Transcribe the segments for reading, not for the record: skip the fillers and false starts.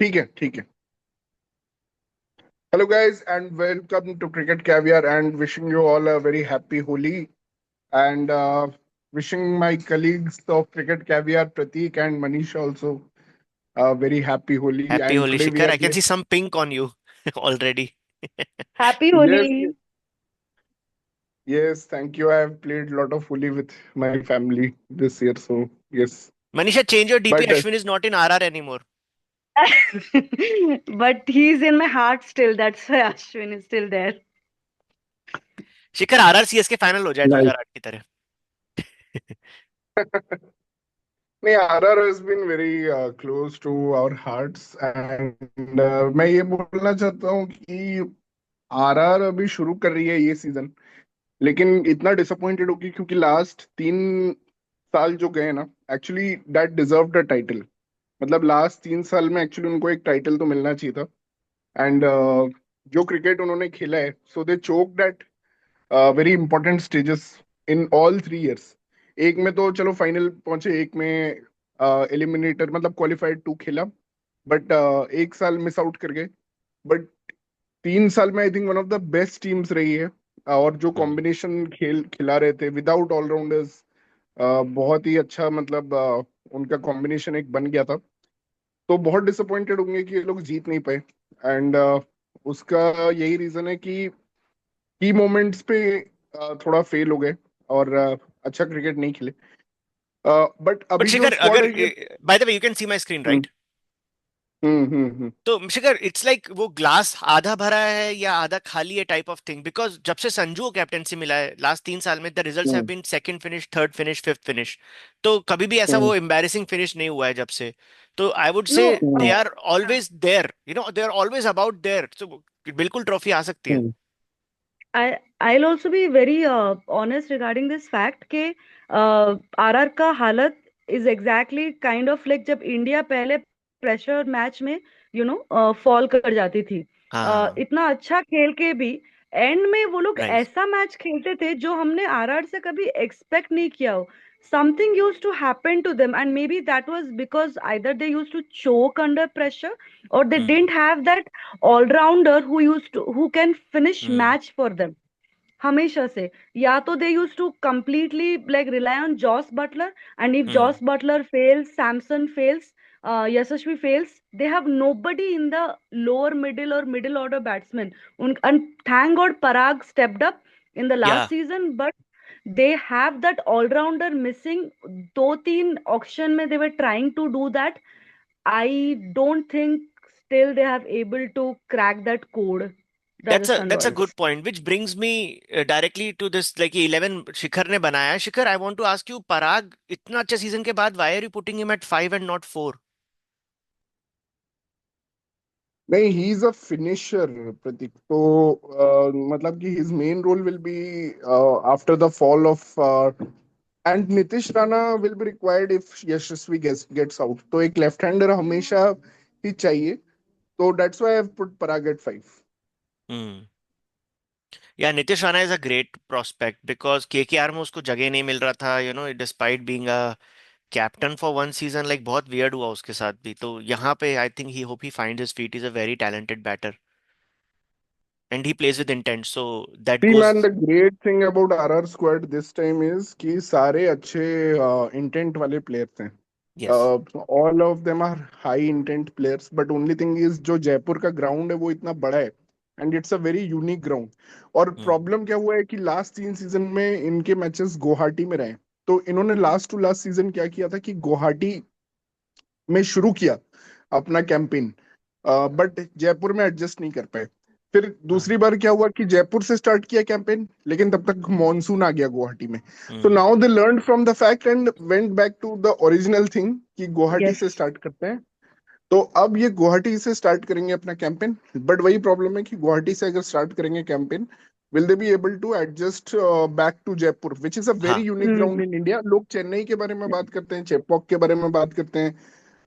ठीक है, ठीक है। Hello, guys, and welcome to Cricket Caviar. And wishing you all a very happy Holi. And wishing my colleagues of Cricket Caviar, Pratik and Manish, also a very happy Holi. Happy And Holi, today we Shikhar. are I can playing. see some pink on you already. Happy Yes, yes, Holi. yes. Thank you. I have played a lot of Holi with my family this year. So, yes. Manisha, change your DP. But Ashwin is not in RR anymore. But he's in my heart still. That's why Ashwin is still there. Shikhar RR CSK final हो जाए nice. 2008 की तरह. नहीं, RR has been very close to our hearts. And मैं ये बोलना चाहता हूँ कि आरआर अभी शुरू कर रही है ये सीजन, लेकिन इतना डिसअपॉइंटेड होगी क्योंकि लास्ट 3 साल जो गए ना, actually that deserve the title. मतलब लास्ट 3 साल में एक्चुअली उनको एक टाइटल तो मिलना चाहिए था। एंड जो क्रिकेट उन्होंने खेला है, so they choked at very important stages in all 3 years. एक में तो चलो फाइनल पहुंचे, एक में एलिमिनेटर मतलब क्वालिफाइड टू खेला, बट एक साल मिस आउट कर गए। बट 3 साल में I think one of the best teams रही है। और जो हम्म. कॉम्बिनेशन खेल खिला रहे थे विदाउट ऑलराउंडर्स, बहुत ही अच्छा, मतलब उनका कॉम्बिनेशन एक बन गया था। तो बहुत डिसअपॉइंटेड होंगे कि ये लोग जीत नहीं पाए। एंड उसका यही रीजन है कि की मोमेंट्स पे थोड़ा फेल हो गए और अच्छा क्रिकेट नहीं खेले। बट बट अभी जो शिखर स्क्वाड अगर है ये। By the way you can see my screen hmm, right. Hmm. तो शिखर इट्स लाइक वो ग्लास आधा भरा है या आधा खाली है टाइप ऑफ थिंग, बिकॉज जब से संजू को कैप्टेंसी मिला है लास्ट 3 साल में the results have hmm, been second finish, third finish, fifth finish. तो कभी भी ऐसा वो हम्म, एम्बैरेसिंग फिनिश नहीं हुआ है जब से. तो I would say No, they hmm, are always there, you know, they are always about there. तो बिल्कुल ट्रॉफी आ सकती है. Hmm, I'll also be very honest regarding this fact कि आरआर का हालत is exactly kind of like जब India पहले प्रेशर मैच में फॉल कर जाती थी। हाँ. इतना अच्छा खेल के भी एंड में वो लोग राइट. ऐसा मैच खेलते थे जो हमने आरआर से कभी एक्सपेक्ट नहीं किया हो। Something used to happen to them, and maybe that was because either they used to choke under pressure or they hmm. didn't have that all-rounder who can finish hmm. match for them हमेशा से। या तो they used to completely like rely on Jos Buttler, and if hmm. Jos Buttler fails, Samson fails, Yashasvi fails, they have nobody in the lower middle or middle order batsmen. And thank God Parag stepped up in the या. last season, but they have that all rounder missing. दो तीन auction में they were trying to do that. I don't think still they have able to crack that code, Rajasthan That's a Royals. good point, which brings me directly to this, like 11 शिखर ने बनाया है. शिखर, I want to ask you, पराग इतना अच्छा season के बाद why are you putting him at 5 and not 4? नहीं, he is a finisher प्रतीक। तो मतलब कि his main role will be after the fall of and Nitish Rana will be required if Yashasvi gets out. तो एक लेफ्ट हैंडर हमेशा ही चाहिए। तो that's why I have put Parag at 5। Hmm. Yeah Nitish Rana is a great prospect because KKR में उसको जगह नहीं मिल रहा था, you know, despite being a captain for one season. Like बहुत वियर्ड हुआ उसके साथ भी. तो यहाँ पे I think he hope he find his feet. Is a very talented batter and he plays with intent, so that See, goes. man, the great thing about RR squad this time is कि सारे अच्छे intent वाले players हैं। Yes. All of them are high intent players, but only thing is जो जयपुर का ground है वो इतना बड़ा है and it's a very unique ground. और हम्म. प्रॉब्लम क्या हुआ है कि लास्ट 3 सीजन में इनके मैचेस गुवाहाटी में रहे। तो इन्होंने लास्ट टू लास्ट सीजन क्या किया था कि गुवाहाटी में शुरू किया अपना कैंपेन, बट जयपुर में एडजस्ट नहीं कर पाए। फिर हाँ. दूसरी बार क्या हुआ कि जयपुर से स्टार्ट किया कैंपेन, लेकिन तब तक मॉनसून आ गया गुवाहाटी में। तो hmm. Now they learn from the fact and went back to the original thing कि गुवाहाटी से Yes. स्टार्ट करते हैं। तो अब ये गुवाहाटी से स्टार्ट करेंगे अपना कैंपेन। बट वही प्रॉब्लम है कि गुवाहाटी से अगर स्टार्ट करेंगे campaign, will they be able to adjust back to Jaipur which is a very हाँ. Unique ground Hmm. In India. लोग चेन्नई के बारे में बात करते हैं, चेपॉक के बारे में बात करते हैं,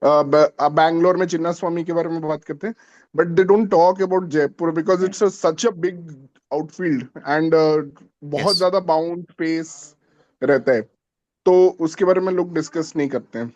बैंगलोर में चिन्ना स्वामी के बारे में बात करते हैं, but they don't talk about Jaipur because it's such a big outfield and बहुत यस. ज्यादा बाउंड पेस रहता है। तो उसके बारे में लोग डिस्कस नहीं करते हैं।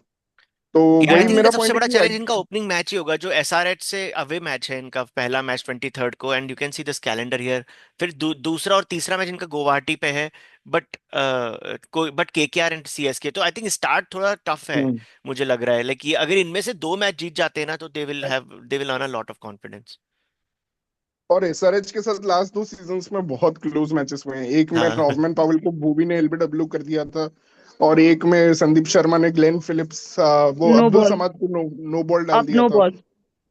तो आई वही थिंक इनका मेरा सबसे पॉइंट बड़ा है चैलेंज इनका कि ओपनिंग मैच ही होगा, जो एसआरएच से अवे मैच है इनका, पहला मैच 23rd को, and you can see this calendar here. फिर दूसरा और तीसरा मैच इनका गुवाहाटी पे है। बट केकेआर एंड सीएसके, तो आई थिंक स्टार्ट थोड़ा टफ है। हम्म, मुझे लग रहा है लाइक अगर इनमें से दो मैच जीत जाते हैं ना, तो they will earn a lot of confidence. और एसआरएच के साथ लास्ट 2 सीजन्स में बहुत क्लोज मैचेस हुए हैं। एक में हाँ। नॉर्मन पावेल को भूवी ने एलबीडब्ल्यू कर दिया था, और एक में संदीप शर्मा ने ग्लेन फिलिप्स वो नो अब्दुल बॉल, समाद को नो बॉल डाल अप दिया नो था। Ball.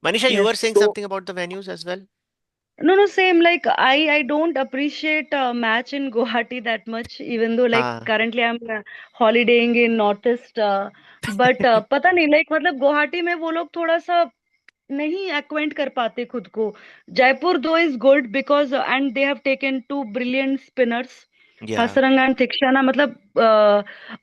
Manisha, you Yes. Were saying तो something about the venues as well. No, no, same. Like I don't appreciate match in Guwahati that much, even though like हाँ। currently I'm holidaying in Northeast. But पता नहीं like मतलब गुवाहाटी में वो लोग थोड़ा सा नहीं एक्वेंट कर पाते खुद को. Jaipur though is good because and they have taken two brilliant spinners, या हसरंगा एंड थिक्शाना. मतलब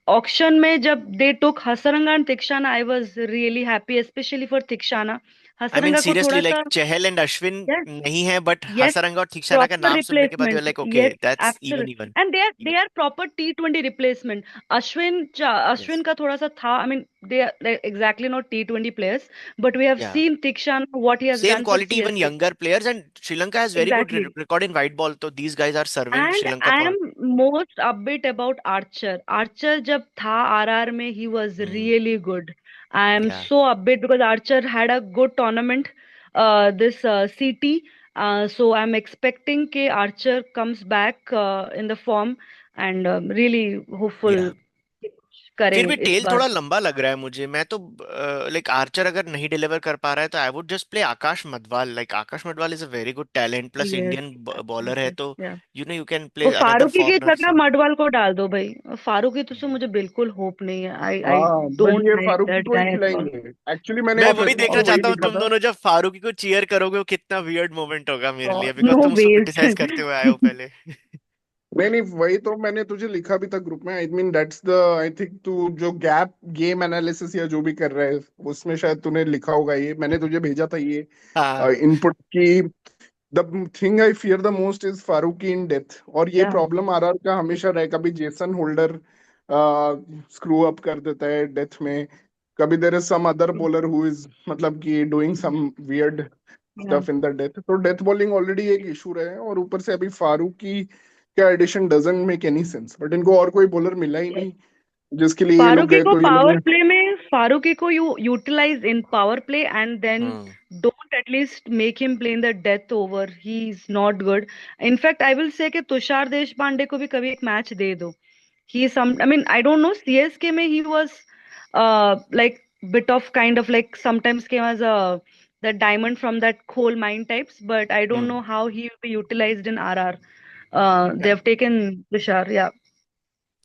ऑक्शन में जब they took Hasaranga and Theekshana, I was really happy specially for Theekshana. I mean Hasaranga को सीरियसली थोड़ा लाइक सा. Chahal and Ashwin Yes. नहीं है, बट Yes, हसरंगा और थीक्षाना का proper नाम सुनने के बाद you replacement. Like okay, Yes, that's even absolutely. Even. And they are proper T20 replacement. Yes. Ashwin का थोड़ा सा था. I mean, they are like exactly not T20 players, but we have या seen Tikshan what he has same done for quality, even CSK. Younger players, and Sri Lanka has very good Exactly. Record in white ball, तो these guys are serving And Sri Lanka I for. am most upbeat about Archer. Archer जब था RR में, he was really good. I am या so upbeat because Archer had a good tournament, this CT. So I'm expecting कि Archer comes back in the form, and really hopeful या कि कुछ करें फिर भी इस टेल बार. थोड़ा लंबा लग रहा है मुझे। मैं तो लाइक आर्चर अगर नहीं डिलीवर कर पा रहा है, तो I would just play Akash Madhwal. Like Akash Madhwal is a very good talent, plus Yes, Indian bowler है, absolutely. तो Yeah. यू कैन वो प्ले अनदर फारूकी की फॉरनर। जगह मडवाल को डाल दो भाई. फारूकी तो से मुझे बिल्कुल होप नहीं है. आई हाँ, बट डोंट ये लाइक फारूकी दैट को ही गाय एट ऑल. खिलाएंगे। एक्चुअली मैंने मैं वही ऑफिस में देखना तो वही चाहता हूँ, लिखा तुम था। दोनों जब फारूकी को चीयर करोगे, वो कितना वियर्ड मोमेंट होगा मेरे लिए, बिकॉज नो तुम उसको क्रिटिसाइज वेस्ट. करते हुए आए हो पहले। नहीं नहीं, वही तो मैंने तुझे लिखा भी था ग्रुप में। I mean that's the, I think तू जो गैप गेम एनालिसिस या जो भी कर रहा है, उसमें शायद तूने लिखा होगा। ये मैंने तुझे भेजा था ये हाँ। इनपुट की। The thing I fear the most is Farooqi in death. और ये या प्रॉब्लम आरआर का हमेशा रहे। कभी जेसन होल्डर स्क्रू अप कर देता है डेथ में, कभी there is some other bowler who is मतलब कि डूइंग सम वियर्ड या स्टफ इन द डेथ। तो डेथ बॉलिंग ऑलरेडी एक इशू रहे हैं, और ऊपर से अभी फारूकी का addition doesn't make any sense. But इनको और कोई बॉलर मिला ही नहीं जिसके लिए ये लोग फारूकी गए, को तो ये लोग पावर ने। प्ले में, फारूकी को you utilise in power play and then hmm. Don't at least make him play in the death over. He is not good. In fact I will say कि तुषार देश पांडे को भी कभी एक मैच दे दो. He some, I mean, I don't know, CSK में he was like bit of kind of like sometimes came as a the diamond from that coal mine types, but I don't know hmm. how he will be utilized in RR. They Yeah. have taken Tushar, yeah.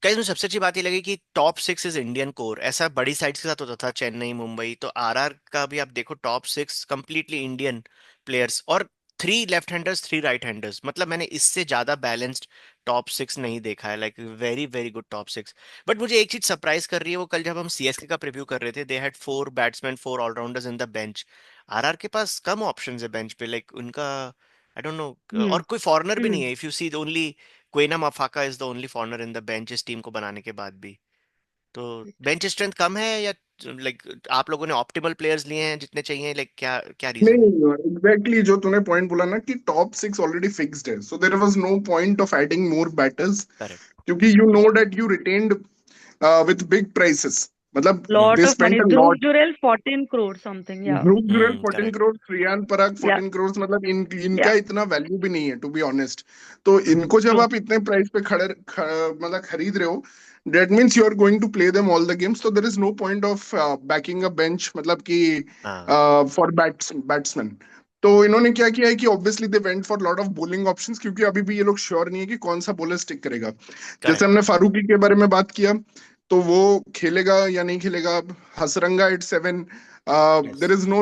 Guys, मुझे सबसे अच्छी बात ये लगी कि top six is Indian core. ऐसा बड़ी sides के साथ होता था, चेन्नई, मुंबई, तो आरआर का भी आप देखो, top six completely Indian players, और three left handers, three right handers. मतलब मैंने इससे ज्यादा बैलेंस्ड टॉप सिक्स नहीं देखा है, like very very good top six. But मुझे एक चीज सरप्राइज कर रही है, वो कल जब हम सीएसके का प्रीव्यू कर रहे थे, they had four batsman, four allrounders in the bench. RR के पास कम ऑप्शंस है बेंच पे, लाइक उनका आई डोंट नो, Hmm. और कोई फॉरेनर भी नहीं Hmm. है। If you see only Kwena Maphaka is the only foreigner in the bench इस टीम को बनाने के बाद भी। तो बेंच स्ट्रेंथ कम है, या लाइक आप लोगों ने ऑप्टिमल प्लेयर्स लिए हैं जितने चाहिए, लाइक क्या क्या रीजन नहीं, है? एग्जैक्टली जो तूने पॉइंट बोला ना कि टॉप सिक्स ऑलरेडी फिक्स्ड है, so there was no point of adding more batters. Correct. क्योंकि you know that you retained with big prices. मतलब Lot they of spent money. A Dhruv lot. Jurel 14 crore something, yeah. Dhruv Jurel 14 correct. Crore, Riyan Parag Yeah, 14 crore, मतलब yeah, इनका इतना value भी नहीं है to be honest. तो इनको जब true. आप इतने प्राइस पे मतलब खरीद रहे हो, that means you are going to play them all the games. तो there is no point of backing a bench, मतलब कि हाँ। For batsman. तो इन्होंने क्या किया है कि obviously they went for lot of bowling options, क्योंकि अभी भी ये लोग श्योर नहीं है कि कौन सा बॉलर स्टिक करेगा। जैसे करेक्ट। हमने फारूकी के बारे में बात किया, तो वो खेलेगा या नहीं खेलेगा। Hasaranga at 7, yes. There is no,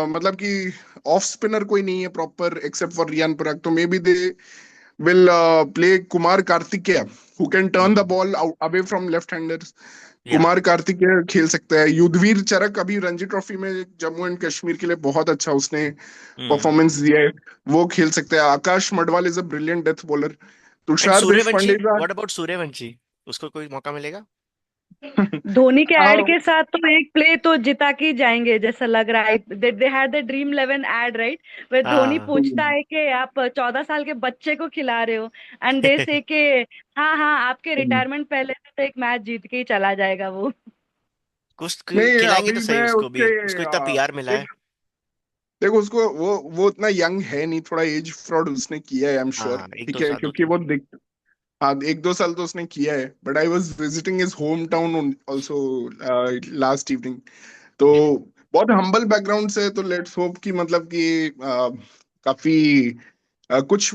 मतलब कि ऑफ स्पिनर कोई नहीं है proper except for Riyan Parag. तो maybe they will play Kumar Kartikeya, who can turn the hmm. Ball away from left handers. Yeah. Kumar Kartikeya खेल सकता है। युद्धवीर चरक अभी रणजी ट्रॉफी में जम्मू एंड कश्मीर के लिए बहुत अच्छा उसने हम्म। परफॉर्मेंस दिया है, वो खेल सकता है। Akash Madhwal is a brilliant death bowler. And Tushar Suryavanshi, Deshpande का, व्हाट अबाउट सूर्यवंशी? उसको कोई मौका मिलेगा? धोनी के हाँ। एड के साथ तो एक प्ले तो जिता के ही जाएंगे जैसा लग रहा है। They had the dream 11 ad right, वे धोनी हाँ। पूछता है कि आप 14 साल के बच्चे को खिला रहे हो, एंड दे से के हाँ हाँ आपके रिटायरमेंट पहले से तो एक मैच जीत के ही चला जाएगा वो। कुछ नहीं खिलाएंगे तो अभी सही मैं उसको भी, उसके उसको इतना पीआर मिला है। देख देखो उसको वो उतना यंग है नहीं, थोड़ा एज फ्रॉड उसने किया है, आई एम श्योर। हाँ, एक ठीक दो है, साल तो क्योंकि वो दिख हाँ 1-2 साल तो उसने किया है, but I was visiting his home town also last evening. तो बहुत हम्बल बैकग्राउंड से है, तो लेट्स होप कि मतलब कि काफी कुछ,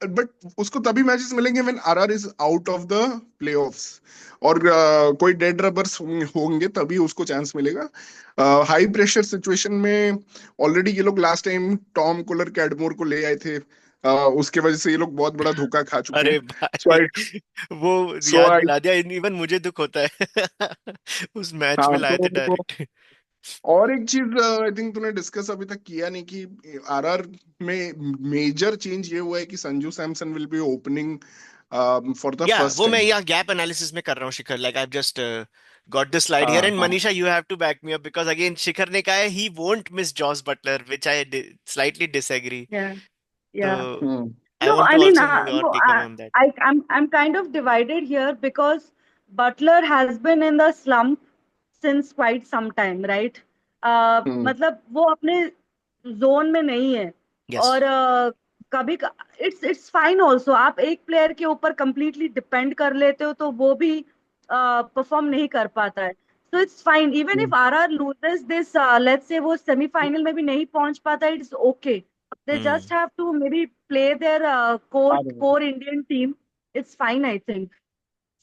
बट उसको तभी मैचेस मिलेंगे when RR is out of the playoffs, और कोई डेड रबर्स होंगे तभी उसको चांस मिलेगा। हाई प्रेशर सिचुएशन में ऑलरेडी ये लोग last time Tom collar Cadmore को ले आए थे, उसके वजह से ये लोग बहुत बड़ा धोखा खा चुके अरे हैं। सो भाई, आई वो सो याद आई दिला दिया, इवन मुझे दुख होता है। उस मैच में हाँ लाए थे तो डायरेक्ट। और एक चीज आई थिंक तूने डिस्कस अभी तक किया नहीं कि आरआर में मेजर चेंज ये हुआ है कि Sanju Samson will be opening for the या फर्स्ट वो मैं टाइम। यहाँ गैप एनालिसिस में कर रहा हूँ Shikhar, like I just got this slide here, हाँ एंड हाँ Manisha you have to back me up, because again Shikhar ने कहा है he won't miss Jos Buttler, which I slightly disagree. या तो या hmm I No, want I to mean, also know your no, take on that. I'm kind of divided here because Butler has been in the slump since quite some time, right? हम्म मतलब वो अपने zone में नहीं है, yes. और कभी it's fine also, आप एक प्लेयर के ऊपर कंप्लीटली डिपेंड कर लेते हो तो वो भी परफॉर्म नहीं कर पाता है। so it's fine even if RR loses this, let's say वो सेमीफाइनल में भी नहीं पहुंच पाता, it's okay, they just hmm. have to maybe play their core आ रहे हैं। core Indian team, it's fine I think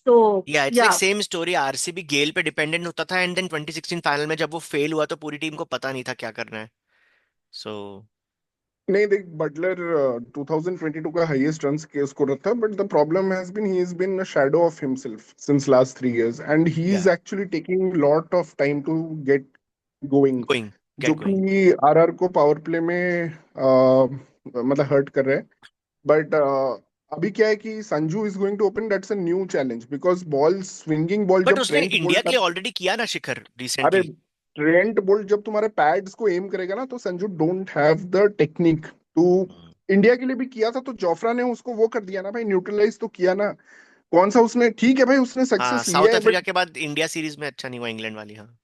so। या it's like yeah same story, RCB Gayle पे डिपेंडेंट होता था, एंड देन 2016 फाइनल में जब वो फेल हुआ तो पूरी टीम को पता नहीं था क्या करना है। सो नहीं देख, बटलर 2022 का हाईएस्ट रन स्कोरर था, but the problem has been he is been a shadow of himself since last 3 years, and he या is actually taking lot of time to get going, going, जो get going. कि RR को power play में मतलब hurt कर रहा है। But अभी क्या है कि Sanju is going to open, that's a new challenge, because ball swinging ball but जब उसने ट्रेंट इंडिया बोल्ट, के लिए ऑलरेडी किया ना शिखर अरे रिसेंटली। ट्रेंट बोल्ट जब तुम्हारे पैड्स को एम करेगा ना, तो Sanju don't have the technique to, India के लिए भी किया था तो जोफ्रा ने उसको वो कर दिया ना भाई, न्यूट्रलाइज तो किया ना। कौन सा उसने, ठीक है भाई उसने हाँ, सक्सेस लिया साउथ है, अफ्रीका बट के बाद इंडिया सीरीज में अच्छा नहीं हुआ इंग्लैंड वाली, हाँ।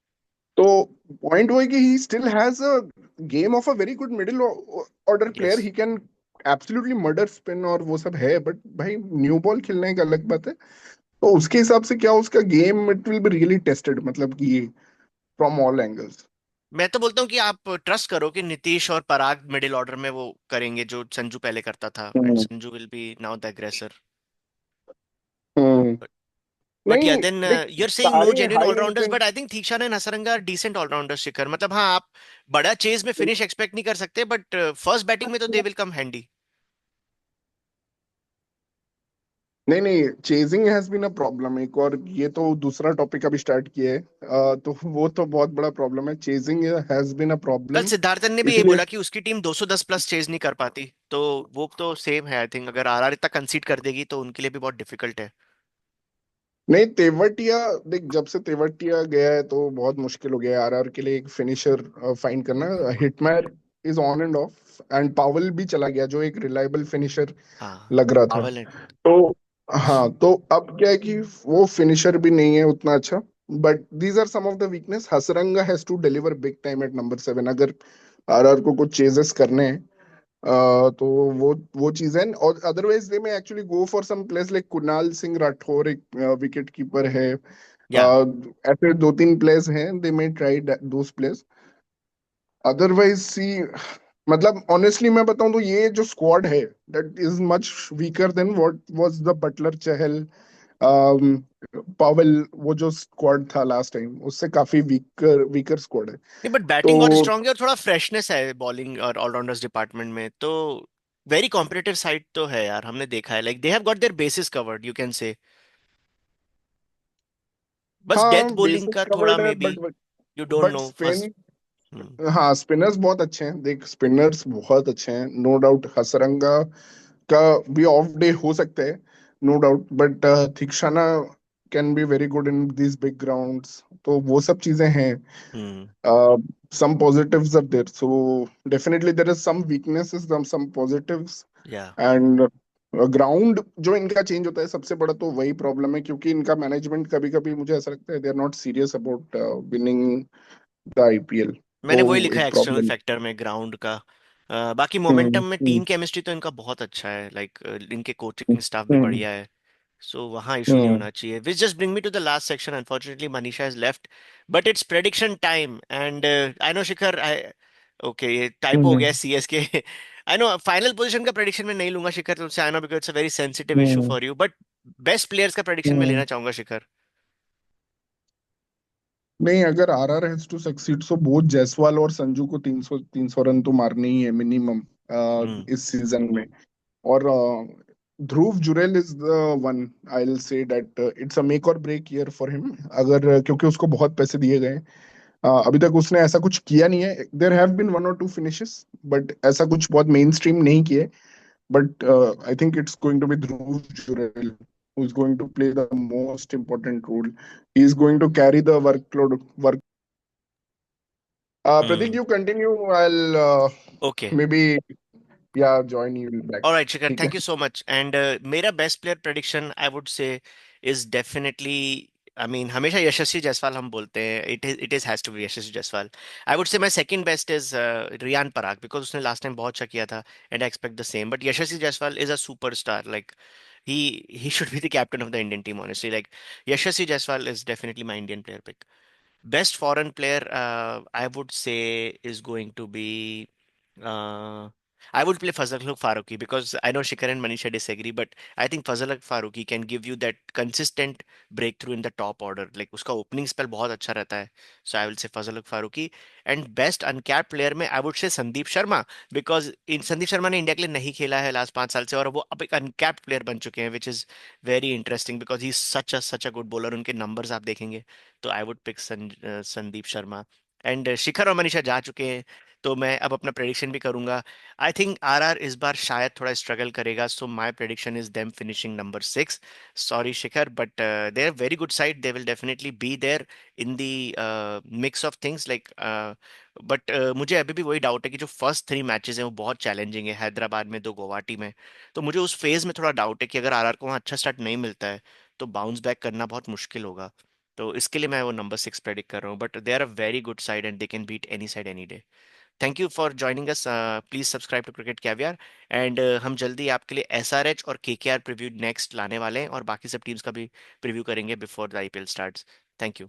तो पॉइंट वो है कि he still has a game of a very good middle order yes. Player, he can absolutely murder spin और वो सब है, बट भाई न्यू बॉल खेलने का अलग बात है। तो उसके हिसाब से क्या उसका game it will be really tested, मतलब कि फ्रॉम ऑल एंगल्स। मैं तो बोलता हूँ कि आप ट्रस्ट करो कि नीतीश और पराग मिडिल ऑर्डर में वो करेंगे जो संजू पहले करता था, and hmm Sanju will be now the aggressor. Hmm. But या नहीं देन देख, यू आर सेइंग नो सारे genuine high allrounders, intense but I think Theekshana and Hasaranga are decent allrounders Shikhar, मतलब हाँ आप बड़ा चेज में फिनिश एक्सपेक्ट नहीं कर सकते, बट फर्स्ट बैटिंग में तो दे विल कम हैंडी। नहीं नहीं, chasing has been a problem एक, और ये तो दूसरा टॉपिक अभी स्टार्ट किया है, तो वो तो बहुत बड़ा प्रॉब्लम है, चेजिंग हैज बीन अ कल प्रॉब्लम। सिद्धार्थन ने भी ये इसीलिए बोला कि उसकी टीम 210 प्लस चेज नहीं कर पाती, तो वो तो सेम है आई थिंक, अगर आरआर इतना कंसीड कर देगी तो उनके लिए भी बहुत डिफिकल्ट है। नहीं, तेवटिया देख, जब से तेवटिया गया है तो बहुत मुश्किल हो गया है आरआर के लिए एक फिनिशर फाइंड करना। Hetmyer is on and off, and Powell भी चला गया जो एक रिलायबल फिनिशर हाँ, लग रहा था। पावल है। तो हाँ, तो अब क्या है कि वो फिनिशर भी नहीं है उतना अच्छा, but these are some of the weakness. Hasaranga has to deliver big time at number 7 अगर आरआर को कुछ चेजेस करने हैं। तो वो चीज है, और otherwise they may actually go for some place like Kunal Singh Rathore, एक विकेट कीपर है। या ऐसे 2-3 प्लेयर्स हैं, they may try those players. Otherwise see, मतलब ऑनेस्टली मैं बताऊं तो ये जो स्क्वाड है that is much weaker than what was the Buttler Chahal Powell, वो जो स्क्वाड था लास्ट टाइम उससे काफी वीकर वीकर स्क्वाड है। नहीं, बट बैटिंग बहुत तो स्ट्रांग है और थोड़ा फ्रेशनेस है बॉलिंग और ऑलराउंडर्स डिपार्टमेंट में, तो वेरी कॉम्पिटिटिव साइड तो है यार, हमने देखा है, like they have got their bases covered you can say. बस डेथ हाँ बॉलिंग बेसिक का थोड़ा कवर्ड है, maybe you don't but know first. Spin, हाँ स्पिनर्स बहुत अच्छे हैं देख, स्पिनर्स बहुत अच्छे हैं, नो डाउट। हसरंगा का भी ऑफ डे हो सकता है, no doubt, but Theekshana can be very good in these big grounds, तो वो सब चीजें हैं. Hmm. Some positives are there, so definitely there is some weaknesses, some positives. या. And ग्राउंड जो इनका चेंज होता है सबसे बड़ा तो वही प्रॉब्लम है, क्योंकि इनका मैनेजमेंट कभी कभी मुझे ऐसा लगता है they are not serious about winning the IPL. मैंने वही वो लिखा है एक एक्सटर्नल प्रॉब्लम. फैक्टर में ग्राउंड का. बाकी हम्म. मोमेंटम में हम्म. टीम केमिस्ट्री तो इनका बहुत अच्छा है, लाइक इनके कोचिंग स्टाफ भी हम्म. बढ़िया है. सो वहाँ इशू नहीं हम्म. होना चाहिए. Which just bring me to the last section. Unfortunately Manisha is left, but it's prediction time. And I know Shikhar, I, okay ये टाइप हो हम्म. गया CSK. I know final position का प्रेडिक्शन में नहीं लूंगा शिखर तुमसे, I know because it's a very sensitive issue hmm. For you, but best players का प्रेडिक्शन में हम्म. लेना चाहूंगा शिखर. नहीं, अगर RR has to succeed so both Jaiswal और संजू को 300 रन तो मारने ही है मिनिमम हम्म. इस सीजन में. और Dhruv Jurel is the one. I will say that it's a make or break year for him, अगर क्योंकि उसको बहुत पैसे दिए गए हैं. अभी तक उसने ऐसा कुछ किया नहीं है. देयर हैव बीन वन और टू फिनिशेस, बट ऐसा कुछ बहुत मेन स्ट्रीम नहीं किए. But I think it's going to be Dhruv Jurel who's going to play the most important role. He's going to carry the workload. Pratik, हम्म. you continue. I'll okay. maybe yeah join you back. Alright Shikhar, ठीक है. Thank you so much. And मेरा best player prediction I would say is definitely, I mean हमेशा यशस्वी जायसवाल हम बोलते हैं, it is has to be Yashasvi Jaiswal. I would say my second best is Riyan Parag, because उसने last time बहुत अच्छा किया था and I expect the same. But Yashasvi Jaiswal is a superstar, like he should be the captain of the Indian team, honestly. Like Yashasvi Jaiswal is definitely my Indian player pick. Best foreign player, I would say, is going to be. Uh, I would play Fazal Farooqi because I know Shikhar and Manisha disagree, but I think Fazal Farooqi can give you that consistent breakthrough in the top order. Like उसका opening spell बहुत अच्छा रहता है. So I will say Fazal Farooqi. And best uncapped player में I would say Sandeep Sharma, because इन संदीप शर्मा ने India के लिए नहीं खेला है लास्ट 5 साल से, और वो अब एक अनकैप्ड प्लेयर बन चुके हैं, which is very interesting because he such a good bowler. उनके नंबर्स आप देखेंगे तो I would pick Sandeep Sharma. And Shikhar और मनीषा जा चुके हैं, तो मैं अब अपना प्रेडिक्शन भी करूंगा. आई थिंक आरआर इस बार शायद थोड़ा स्ट्रगल करेगा, so my prediction is them finishing number 6. Sorry Shikhar, but they are very good side, they will definitely be there in the mix of things like. बट मुझे अभी भी वही डाउट है कि जो फर्स्ट 3 मैचेस हैं वो बहुत चैलेंजिंग है, हैदराबाद में 2, गुवाहाटी में. तो मुझे उस फेज में थोड़ा डाउट है कि अगर आरआर को वहाँ अच्छा स्टार्ट नहीं मिलता है तो बाउंस बैक करना बहुत मुश्किल होगा. तो इसके लिए मैं वो नंबर 6 प्रेडिक्ट कर रहा हूँ, but they are a very good side and they can beat any side any day. Thank you for joining us. Please subscribe to Cricket Caviar. And हम जल्दी आपके लिए एसआरएच और केकेआर प्रीव्यू नेक्स्ट लाने वाले हैं, और बाकी सब टीम्स का भी प्रीव्यू करेंगे before the IPL starts. Thank you.